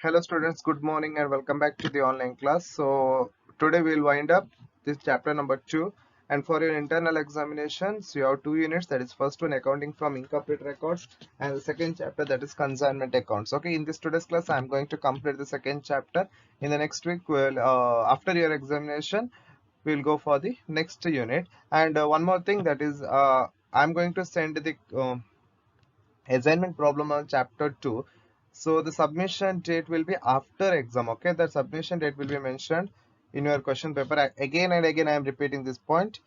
Hello students, good morning and welcome back to the online class. So today we'll wind up this chapter number 2, and for your internal examinations you have two units, that is first one accounting from incomplete records and the second chapter, that is consignment accounts. Okay, in this today's class I'm going to complete the second chapter. In the next week we'll after your examination we'll go for the next unit. And one more thing, that is I'm going to send the assignment problem on chapter 2. So the submission date will be after exam. Okay, the submission date will be mentioned in your question paper. Again and again I am repeating this point.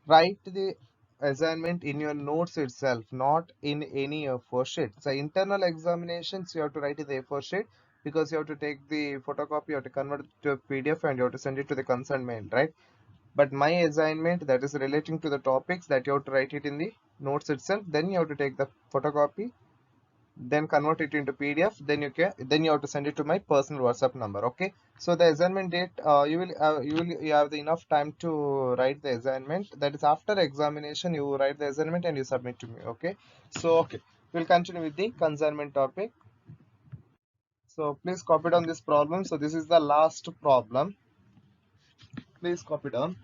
Write the assignment in your notes itself, not in any A4 sheet. So internal examinations you have to write in the A4 sheet, because you have to take the photocopy, you have to convert it to a PDF and you have to send it to the concerned mail, right? But my assignment, that is relating to the topics, that you have to write it in the notes itself, then you have to take the photocopy, then convert it into PDF, then you have to send it to my personal WhatsApp number. Okay, so the assignment date, you have the enough time to write the assignment, that is after examination you write the assignment and you submit to me. Okay, so okay, we'll continue with the consignment topic. So please copy down this problem. So this is the last problem, please copy down.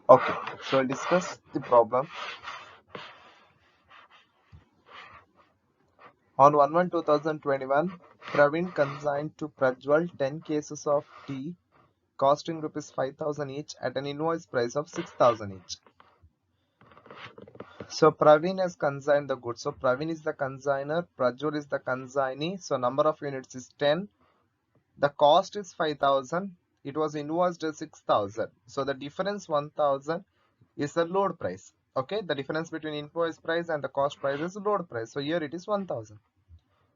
Okay, so I'll discuss the problem. On 1/1/2021, Praveen consigned to Prajwal 10 cases of tea costing rupees 5,000 each at an invoice price of 6,000 each. So Praveen has consigned the goods. So Praveen is the consigner, Prajwal is the consignee. So number of units is 10. The cost is 5,000. It was invoiced as 6,000. So the difference 1,000. is the load price. Okay, the difference between invoice price and the cost price is load price. So here it is 1000.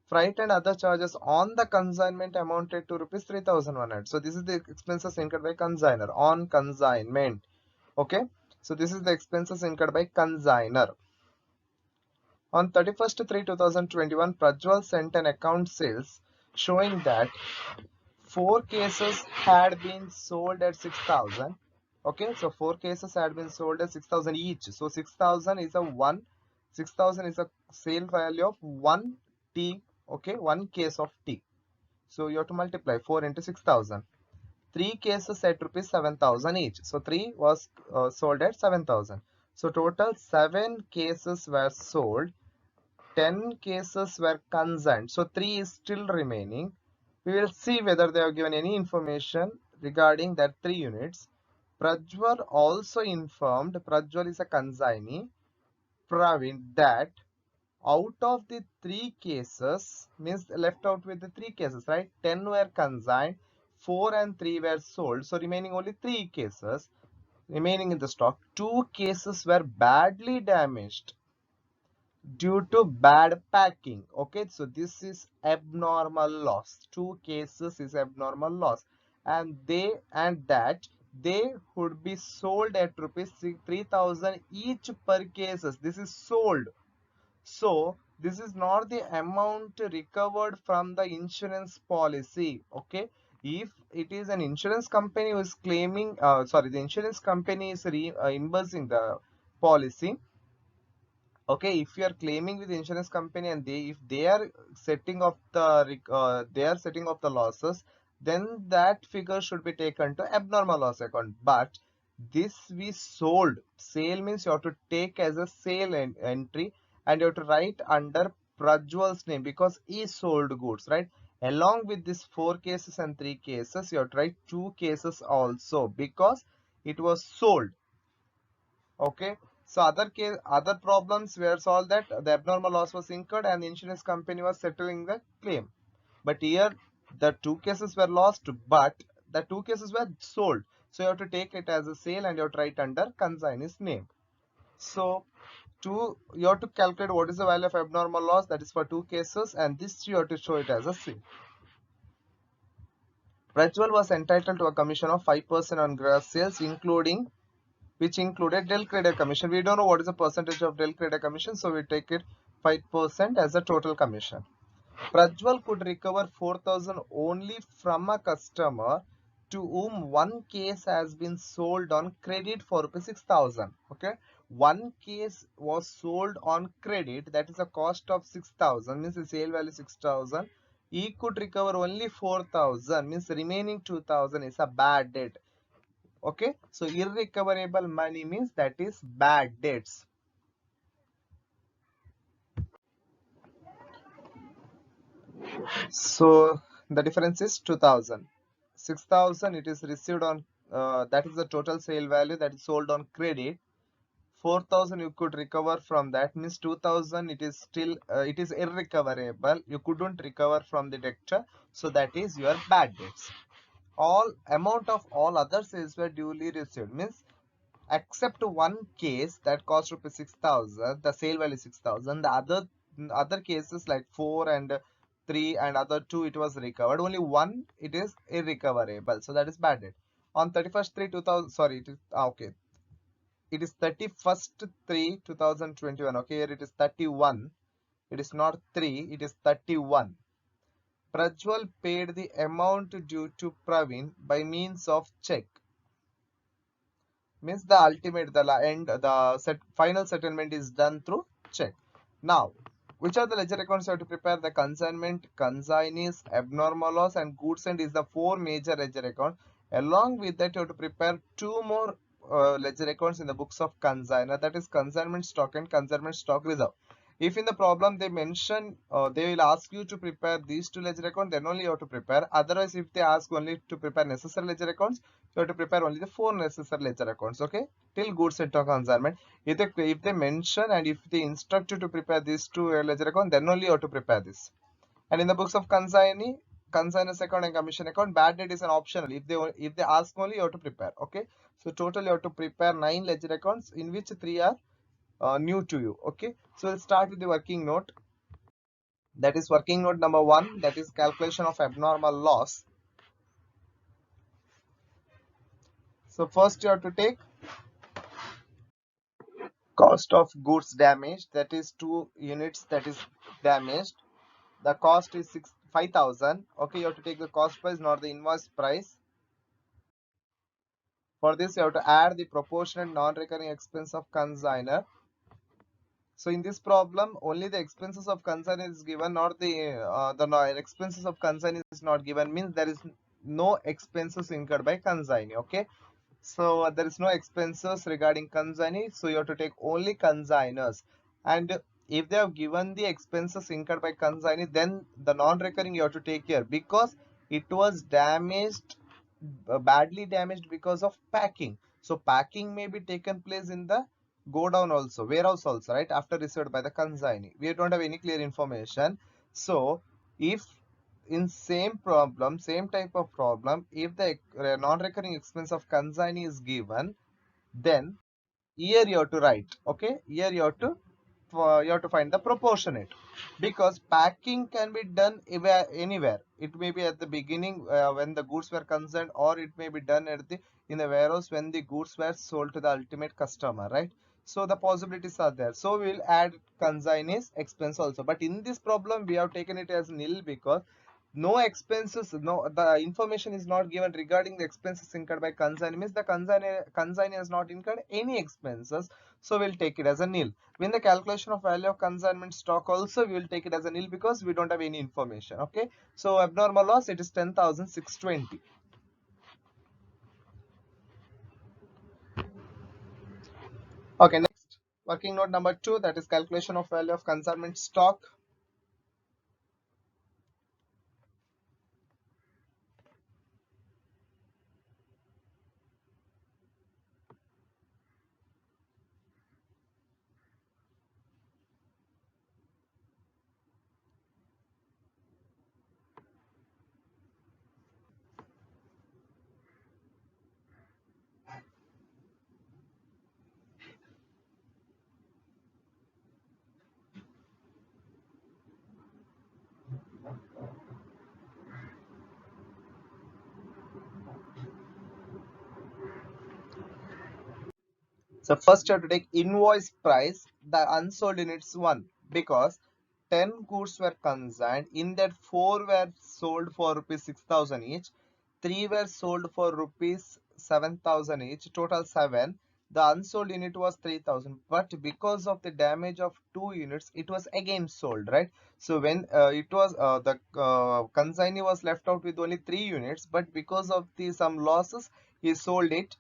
Freight and other charges on the consignment amounted to rupees 3100. So this is the expenses incurred by consigner on consignment. Okay, so this is the expenses incurred by consigner. On 31st-3-2021, Prajwal sent an account sales showing that 4 cases had been sold at 6000. Okay, so 4 cases had been sold at 6000 each. So 6000 is a sale value of 1 tea. Okay, 1 case of tea. So you have to multiply 4 into 6000. 3 cases at rupees 7000 each. So 3 was sold at 7000. So total 7 cases were sold. 10 cases were consigned. So 3 is still remaining. We will see whether they have given any information regarding that 3 units. Prajwal also informed, Prajwal is a consignee, Praveen, that out of the 3 cases, means left out with the 3 cases, right? 10 were consigned, 4 and 3 were sold. So remaining only 3 cases remaining in the stock. 2 cases were badly damaged due to bad packing. Okay, so this is abnormal loss. 2 cases is abnormal loss, and they would be sold at rupees 3000 each per cases. This is sold. So this is not the amount recovered from the insurance policy. Okay, if it is an insurance company who is claiming, the insurance company is reimbursing the policy. Okay, if you are claiming with the insurance company and if they are setting off the losses, then that figure should be taken to abnormal loss account. But this we sold. Sale means you have to take as a sale entry, and you have to write under Prajwal's name because he sold goods, right? Along with these 4 cases and 3 cases, you have to write 2 cases also because it was sold. Okay, so other problems were solved, that the abnormal loss was incurred and the insurance company was settling the claim. But here the 2 cases were lost, but the 2 cases were sold. So you have to take it as a sale and you have to write under consignee's name. So you have to calculate what is the value of abnormal loss, that is for 2 cases, and this you have to show it as a sale. Prajwal was entitled to a commission of 5% on gross sales, which included Del Credit Commission. We don't know what is the percentage of Del Credit Commission, so we take it 5% as a total commission. Prajwal could recover 4000 only from a customer to whom 1 case has been sold on credit for 6000. Okay, 1 case was sold on credit, that is a cost of 6000, means the sale value 6000. He could recover only 4000, means the remaining 2000 is a bad debt. Okay, so irrecoverable money means that is bad debts. So the difference is 2000. 6000 it is received on, that is the total sale value, that is sold on credit. 4000 you could recover from that, means 2000 it is still it is irrecoverable, you couldn't recover from the debtor, so that is your bad debts. All amount of all other sales were duly received, means except 1 case that cost rupees 6000, the sale value 6000. The other cases like 4 and 3 and other 2 it was recovered, only 1 it is irrecoverable, so that is bad debt. On 31st 3 2000, sorry, it is okay, it is 31st 3 2021. Okay, here it is 31, it is not 3, it is 31. Prajwal paid the amount due to Praveen by means of check, means the ultimate, the final settlement is done through check. Now, which are the ledger accounts you have to prepare? The consignment, consignees, abnormal loss, and goods end is the 4 major ledger accounts. Along with that, you have to prepare 2 more ledger accounts in the books of consignor, that is consignment stock and consignment stock reserve. If in the problem they mention, they will ask you to prepare these 2 ledger accounts, then only you have to prepare. Otherwise, if they ask only to prepare necessary ledger accounts, you have to prepare only the 4 necessary ledger accounts. Okay, till goods and consignment. If they mention and if they instruct you to prepare these 2 ledger accounts, then only you have to prepare this. And in the books of consignee, consignors account and commission account. Bad debt is an optional. If they ask only, you have to prepare. Okay. So total you have to prepare 9 ledger accounts, in which 3 are new to you. Okay. So let's start with the working note. That is working note number 1. That is calculation of abnormal loss. So first you have to take cost of goods damaged. That is 2 units that is damaged. The cost is 5,000. Okay, you have to take the cost price, not the invoice price. For this, you have to add the proportionate non-recurring expense of consignor. So in this problem, only the expenses of consignor is given, not the expenses of consignor is not given. Means there is no expenses incurred by consignee. Okay, so there is no expenses regarding consignee. So you have to take only consignors. And if they have given the expenses incurred by consignee, then the non-recurring you have to take here, because it was damaged, badly damaged because of packing. So packing may be taken place in the go down also, warehouse also, right, after received by the consignee. We don't have any clear information. So if in same problem, same type of problem, if the non-recurring expense of consignee is given, then here you have to write. Okay, here you have to find the proportionate, because packing can be done anywhere. It may be at the beginning when the goods were concerned, or it may be done at the in the warehouse when the goods were sold to the ultimate customer, right? So the possibilities are there. So we will add consignee's expense also, but in this problem we have taken it as nil, because no expenses, no, the information is not given regarding the expenses incurred by consignee. Means the consignee has not incurred any expenses, so we'll take it as a nil. When the calculation of value of consignment stock also, we will take it as a nil, because we don't have any information. Okay, so abnormal loss, it is 10,620. Okay, next working note number 2, that is calculation of value of consignment stock. So first you have to take invoice price. The unsold units 1, because 10 goods were consigned. In that 4 were sold for rupees 6,000 each. 3 were sold for rupees 7,000 each. Total 7. The unsold unit was 3,000. But because of the damage of 2 units, it was again sold, right? So when it was the consignee was left out with only 3 units, but because of the some losses, he sold it.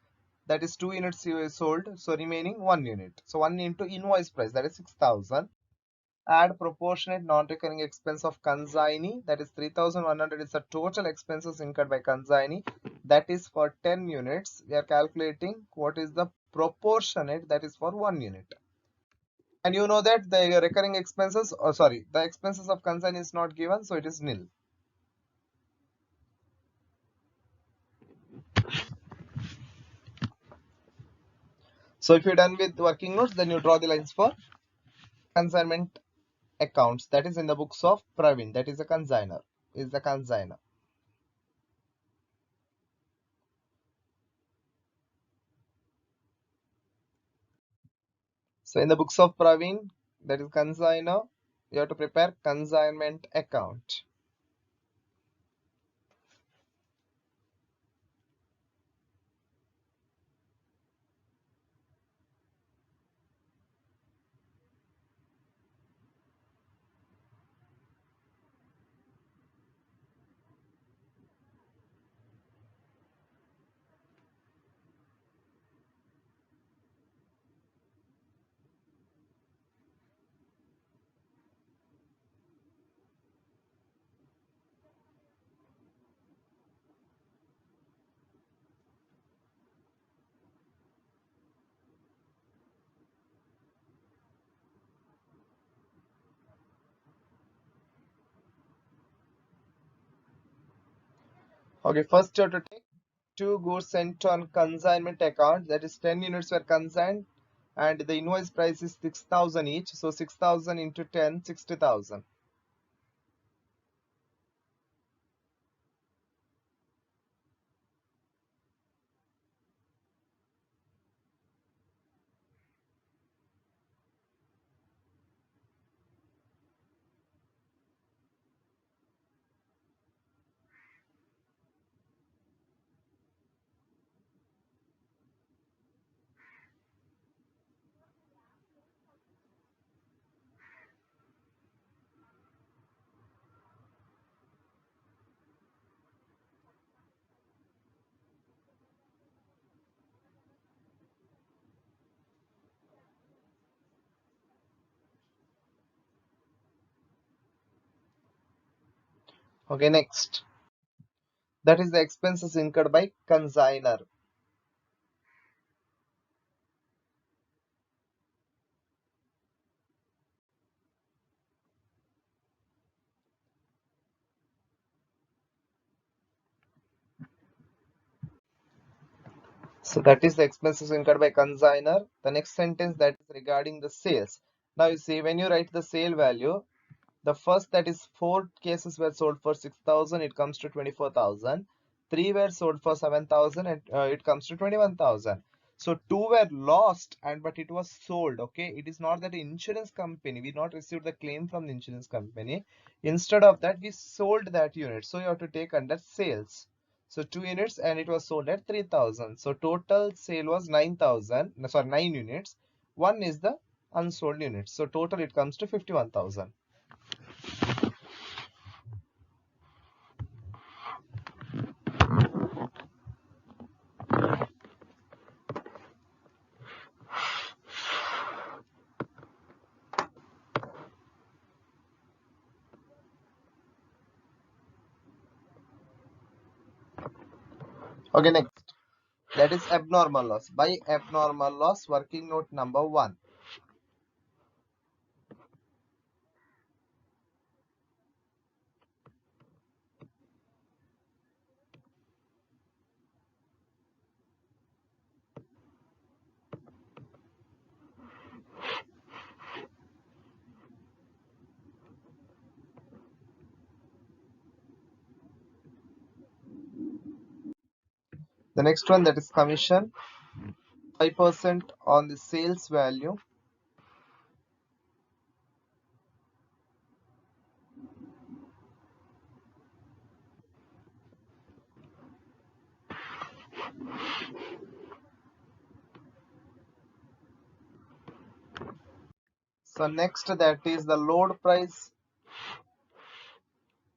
That is 2 units you sold, so remaining 1 unit. So 1 into invoice price, that is 6,000. Add proportionate non-recurring expense of consignee, that is 3,100 is the total expenses incurred by consignee. That is for 10 units. We are calculating what is the proportionate, that is for 1 unit. And you know that the recurring expenses, oh sorry, the expenses of consignee is not given, so it is nil. So if you're done with working notes, then you draw the lines for consignment accounts. That is in the books of Praveen. That is a consigner. Is the consigner. So in the books of Praveen, that is consigner, you have to prepare consignment account. Okay, first you have to take two goods sent on consignment account, that is 10 units were consigned and the invoice price is 6,000 each. So 6,000 into 10, 60,000. Okay, next. That is the expenses incurred by consignor. So that is the expenses incurred by consignor. The next sentence that is regarding the sales. Now you see when you write the sale value, the first, that is 4 cases were sold for 6,000, it comes to 24,000. 3 were sold for 7,000 and it comes to 21,000. So 2 were lost and but it was sold. Okay, it is not that the insurance company, we not received the claim from the insurance company. Instead of that, we sold that unit. So you have to take under sales. So 2 units and it was sold at 3,000. So total sale was 9,000. Sorry, 9 units. One is the unsold unit. So total it comes to 51,000. Okay, next. That is abnormal loss. By abnormal loss, working note number 1. The next one, that is commission, 5% on the sales value. So next, that is the load price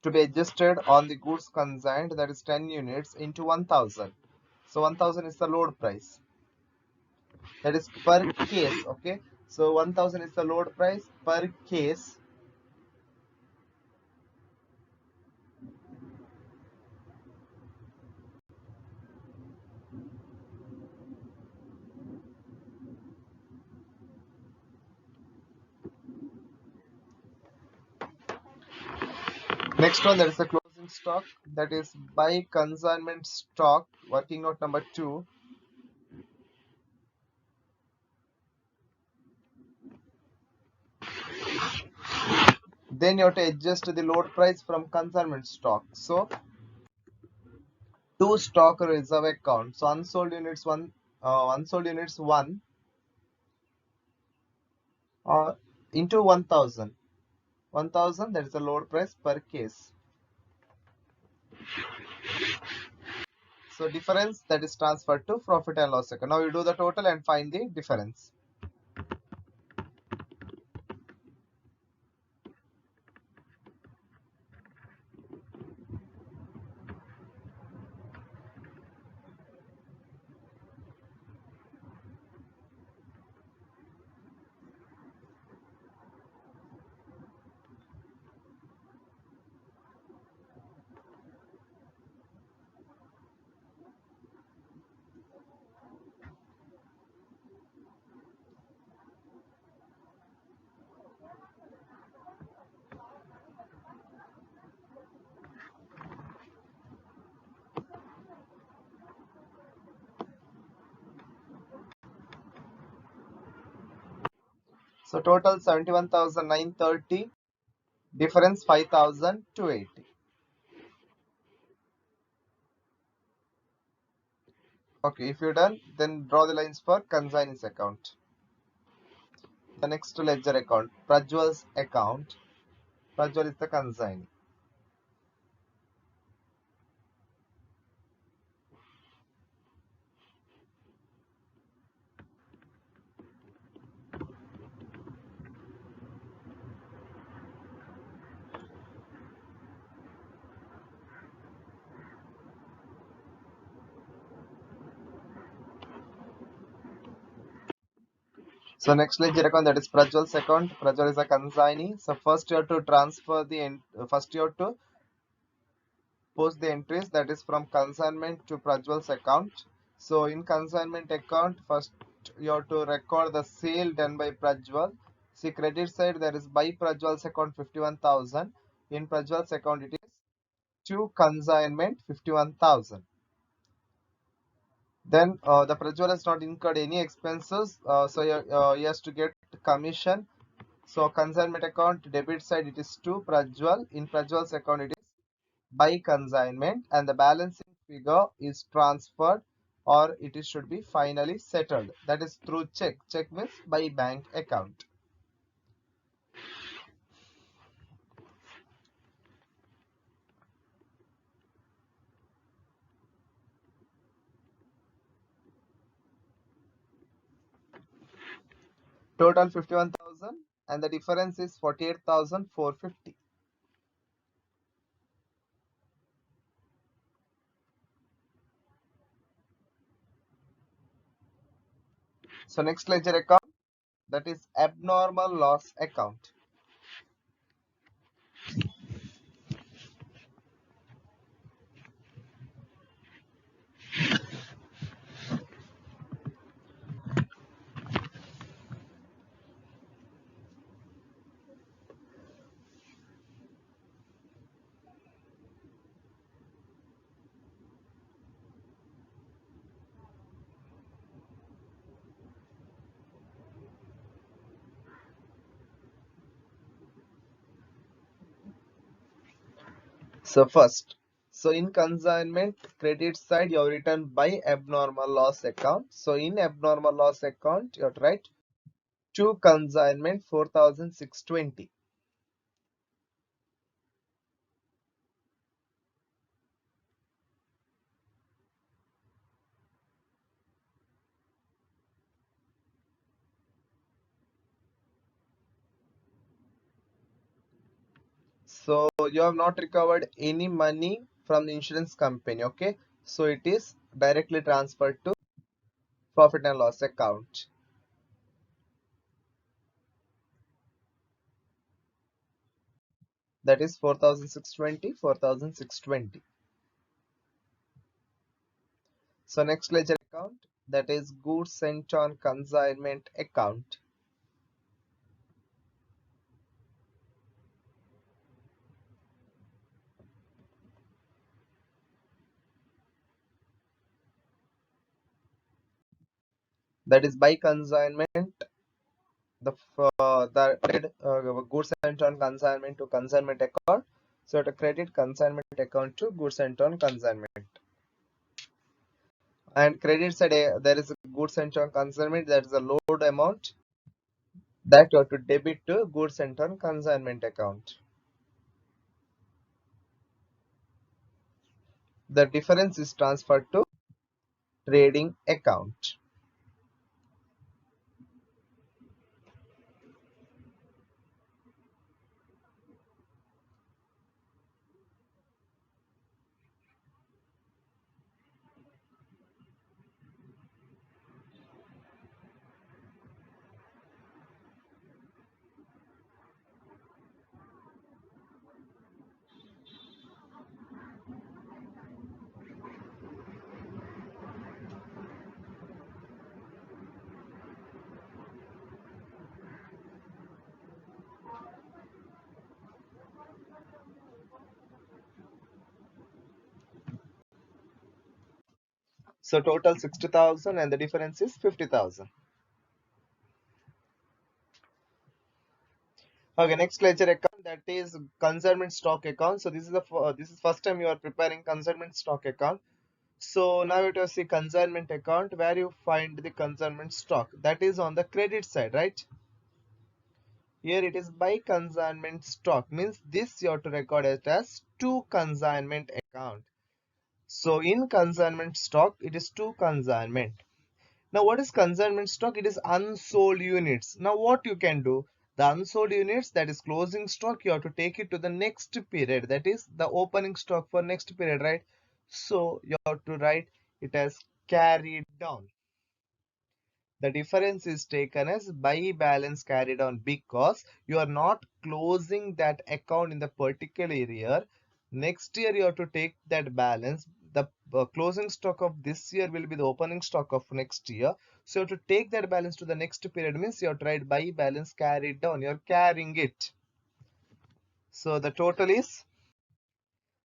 to be adjusted on the goods consigned, that is 10 units into 1,000. So 1,000 is the load price. That is per case. Okay. So 1,000 is the load price per case. Next one, that is the closing stock, that is by consignment stock, working note number 2. Then you have to adjust the load price from consignment stock. So to stock reserve account. So unsold units 1 into 1,000. 1,000, that is the load price per case. So difference, that is transferred to profit and loss account. Now you do the total and find the difference. So total 71,930, difference 5,280. Okay, if you're done, then draw the lines for consignee's account. The next ledger account, Prajwal's account. Prajwal is the consignee. So next ledger account, that is Prajwal's account. Prajwal is a consignee. So first you have to transfer first you have to post the entries, that is from consignment to Prajwal's account. So in consignment account, first you have to record the sale done by Prajwal. See, credit side there is by Prajwal's account 51,000. In Prajwal's account it is to consignment 51,000. Then the Prajwal has not incurred any expenses, so he has to get commission. So consignment account debit side it is to Prajwal. In Prajwal's account it is by consignment, and the balancing figure is transferred, or should be finally settled. That is through check. Check means by bank account. Total 51,000 and the difference is 48,450. So next ledger account, that is abnormal loss account. So first, so in consignment credit side you have written by abnormal loss account. So in abnormal loss account you have to write to consignment 4,620. So you have not recovered any money from the insurance company. Okay, so it is directly transferred to profit and loss account. That is 4,620, 4,620. So next ledger account, that is goods sent on consignment account. That is by consignment, the goods sent on consignment to consignment account. So to credit consignment account to goods sent on consignment. And credit side, there is a goods sent on consignment, that is a load amount that you have to debit to goods sent on consignment account. The difference is transferred to trading account. So total 60,000 and the difference is 50,000. Okay, next ledger account, that is consignment stock account. So this is first time you are preparing consignment stock account. So now you have to see consignment account where you find the consignment stock, that is on the credit side, right? Here it is by consignment stock, means this you have to record it as to consignment account. So in consignment stock, it is to consignment. Now what is consignment stock? It is unsold units. Now what you can do? The unsold units, that is closing stock, you have to take it to the next period. That is the opening stock for next period, right? So you have to write it as carried down. The difference is taken as by balance carried on because you are not closing that account in the particular year. Next year you have to take that balance. The closing stock of this year will be the opening stock of next year. So you have to take that balance to the next period, means you have to write by balance carried down. You're carrying it. So the total is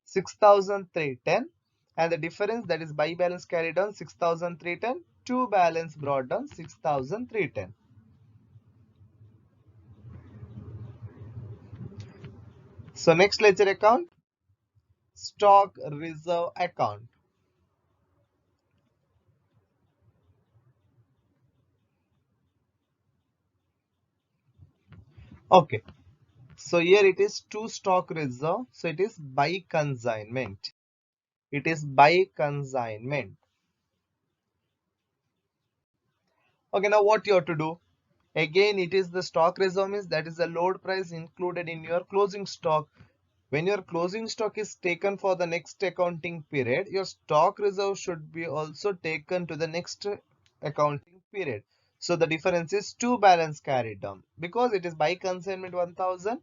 6,310, and the difference, that is by balance carried down 6,310 to balance brought down 6,310. So next ledger account, stock reserve account. Okay, so here it is to stock reserve. So it is by consignment. It is by consignment. Okay, now what you have to do? Again, it is the stock reserve, means that is the load price included in your closing stock. When your closing stock is taken for the next accounting period, your stock reserve should be also taken to the next accounting period. So the difference is to balance carried down. Because it is by consignment 1000,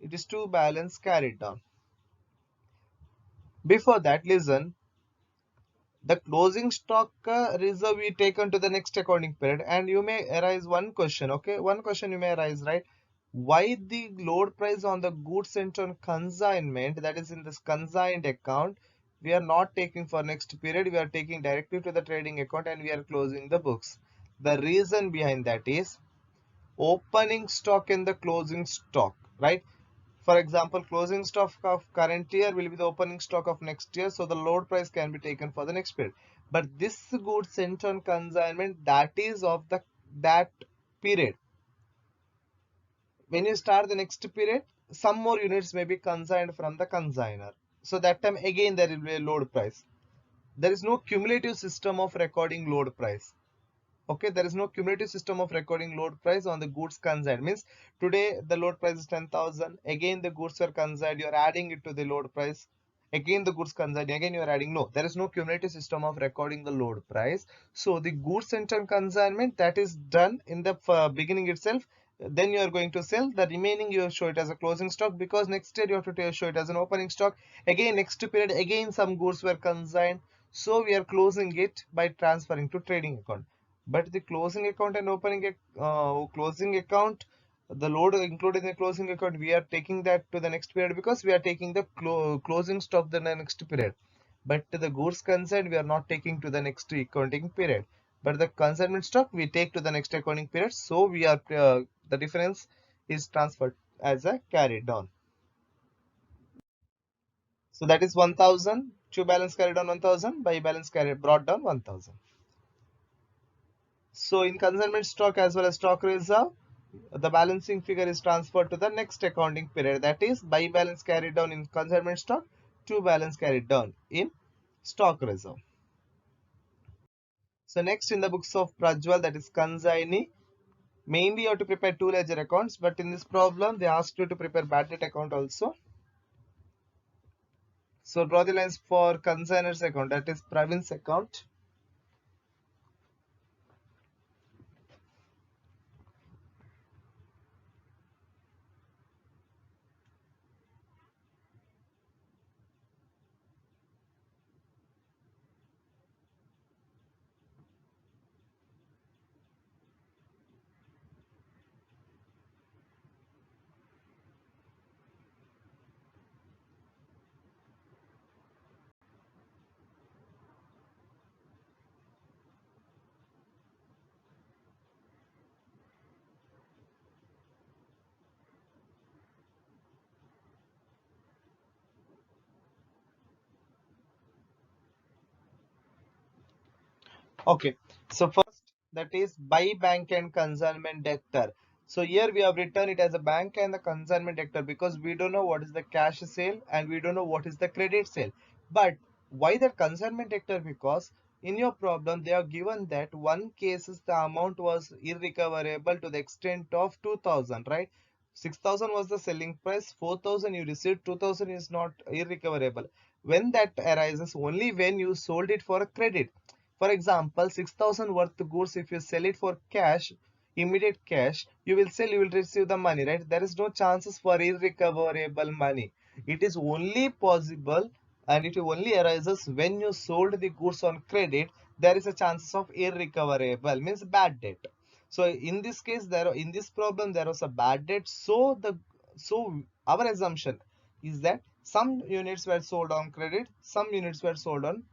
it is to balance carried down. Before that, listen, the closing stock reserve we taken to the next accounting period, and you may arise one question. Okay, one question you may arise, right? Why the load price on the goods sent on consignment, that is in this consigned account, we are not taking for next period, we are taking directly to the trading account and we are closing the books? The reason behind that is opening stock and the closing stock, right? For example, closing stock of current year will be the opening stock of next year, so the load price can be taken for the next period. But this goods sent on consignment, that is of the that period. When you start the next period, some more units may be consigned from the consigner. So that time again there will be a load price. There is no cumulative system of recording load price. Okay, there is no cumulative system of recording load price on the goods consigned. Means today the load price is 10,000. Again the goods are consigned. You are adding it to the load price. Again the goods consigned. Again you are adding. No, there is no cumulative system of recording the load price. So the goods sent on consignment, that is done in the beginning itself. Then you are going to sell. The remaining you show it as a closing stock, because next year you have to show it as an opening stock. Again next period, again some goods were consigned. So we are closing it by transferring to trading account. But the closing account and opening closing account, the load included in the closing account, we are taking that to the next period because we are taking the closing stock the next period. But the goods concerned, we are not taking to the next accounting period. But the consignment stock we take to the next accounting period. So we are the difference is transferred as a carried down. So that is 1000 to balance carried down 1000 by balance carried brought down 1000. So in consignment stock as well as stock reserve, the balancing figure is transferred to the next accounting period. That is by balance carried down in consignment stock to balance carried down in stock reserve. So next in the books of Prajwal, that is consignee, mainly you have to prepare two ledger accounts, but in this problem they asked you to prepare bad debt account also. So draw the lines for consignor's account, that is Pravin's account. Okay, so first, that is by bank and consignment debtor. So here we have written it as a bank and the consignment debtor because we don't know what is the cash sale and we don't know what is the credit sale. But why the consignment debtor? Because in your problem they have given that one case is the amount was irrecoverable to the extent of 2000, right? 6000 was the selling price, 4000 you received, 2000 is not irrecoverable. When that arises, only when you sold it for a credit. For example, 6000 worth goods, if you sell it for cash, immediate cash, you will sell, you will receive the money, right? There is no chances for irrecoverable money. It is only possible and it only arises when you sold the goods on credit. There is a chances of irrecoverable, means bad debt. So in this case, in this problem there was a bad debt. So our assumption is that some units were sold on credit, some units were sold on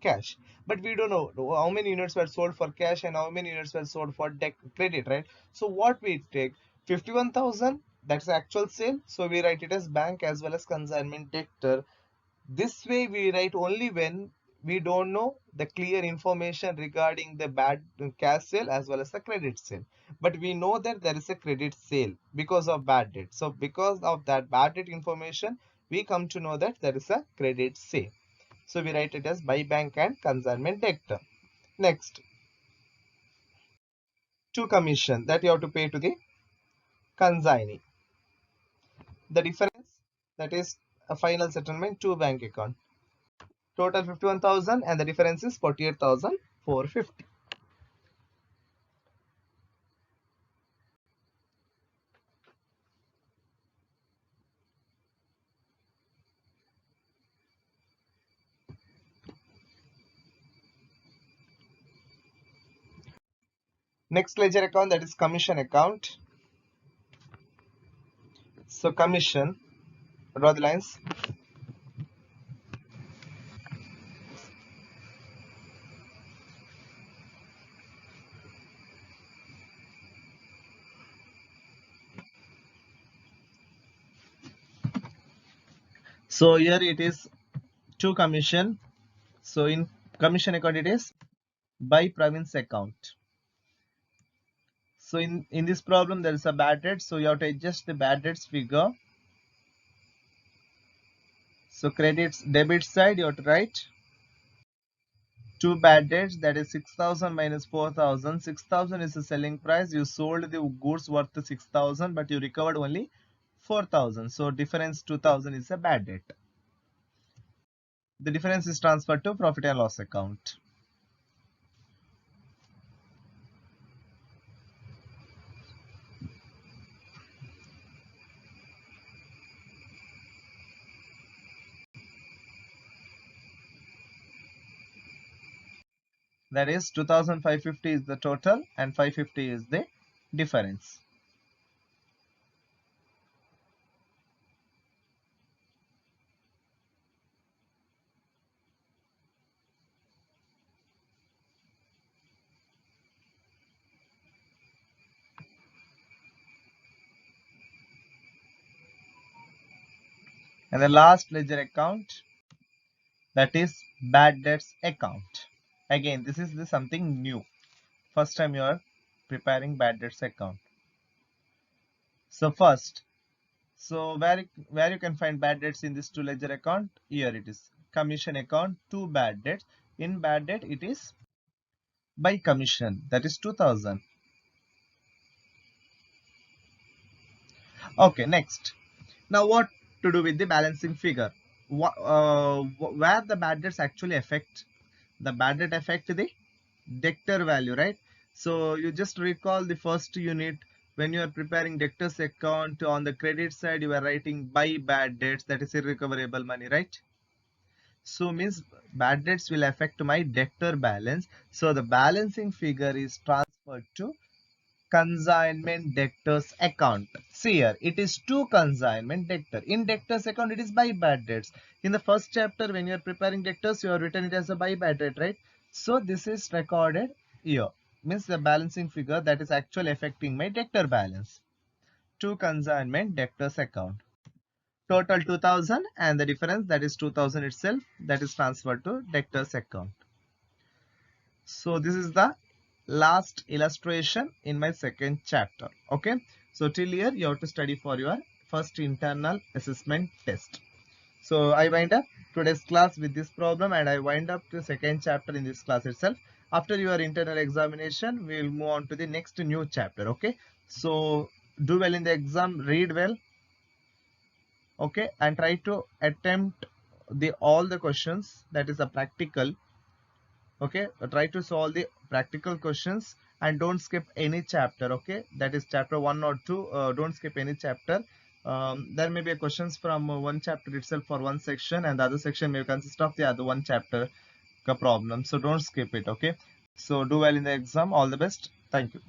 cash, but we don't know how many units were sold for cash and how many units were sold for credit, right? So what we take, 51,000, that's the actual sale, so we write it as bank as well as consignment debtor. This way we write only when we don't know the clear information regarding the bad cash sale as well as the credit sale, but we know that there is a credit sale because of bad debt. So because of that bad debt information, we come to know that there is a credit sale. So we write it as by bank and consignment debtor. Next, to commission that you have to pay to the consignee. The difference, that is a final settlement to bank account. Total 51,000 and the difference is 48,450. Next ledger account, that is commission account. So commission, draw the lines. So here it is to commission. So in commission account it is by province account. So in this problem there is a bad debt, so you have to adjust the bad debts figure. So credits debit side you have to write two bad debts, that is 6,000 minus 4,000. 6,000 is the selling price. You sold the goods worth 6,000 but you recovered only 4,000. So difference 2,000 is a bad debt. The difference is transferred to profit and loss account. That is 2,550 is the total and 550 is the difference. And the last ledger account, that is bad debts account. Again, this is something new. First time you are preparing bad debts account. So first, so where you can find bad debts in this two ledger account? Here it is commission account, two bad debts. In bad debt it is by commission, that is 2,000. Okay, next. Now what to do with the balancing figure? Where the bad debts actually affect? The bad debt affect the debtor value, right? So you just recall the first unit, when you are preparing debtors account, on the credit side you are writing by bad debts, that is irrecoverable money, right? So means bad debts will affect my debtor balance. So the balancing figure is transferred to consignment debtors account. See here, it is to consignment debtor. In debtors account, it is by bad debts. In the first chapter, when you are preparing debtors, you have written it as a by bad debt, right? So this is recorded here. Means the balancing figure that is actually affecting my debtor balance. To consignment debtors account. Total 2,000 and the difference, that is 2,000 itself, that is transferred to debtors account. So this is the last illustration in my second chapter. Okay, so till here you have to study for your first internal assessment test. So I wind up today's class with this problem, and I wind up the second chapter in this class itself. After your internal examination, we will move on to the next new chapter. Okay, so do well in the exam, read well, okay, and try to attempt all the questions, that is a practical. Okay, try to solve the practical questions and don't skip any chapter. Okay, that is chapter 1 or 2. Don't skip any chapter. There may be questions from one chapter itself for one section, and the other section may consist of the other one chapter problem, so don't skip it. Okay, so do well in the exam. All the best. Thank you.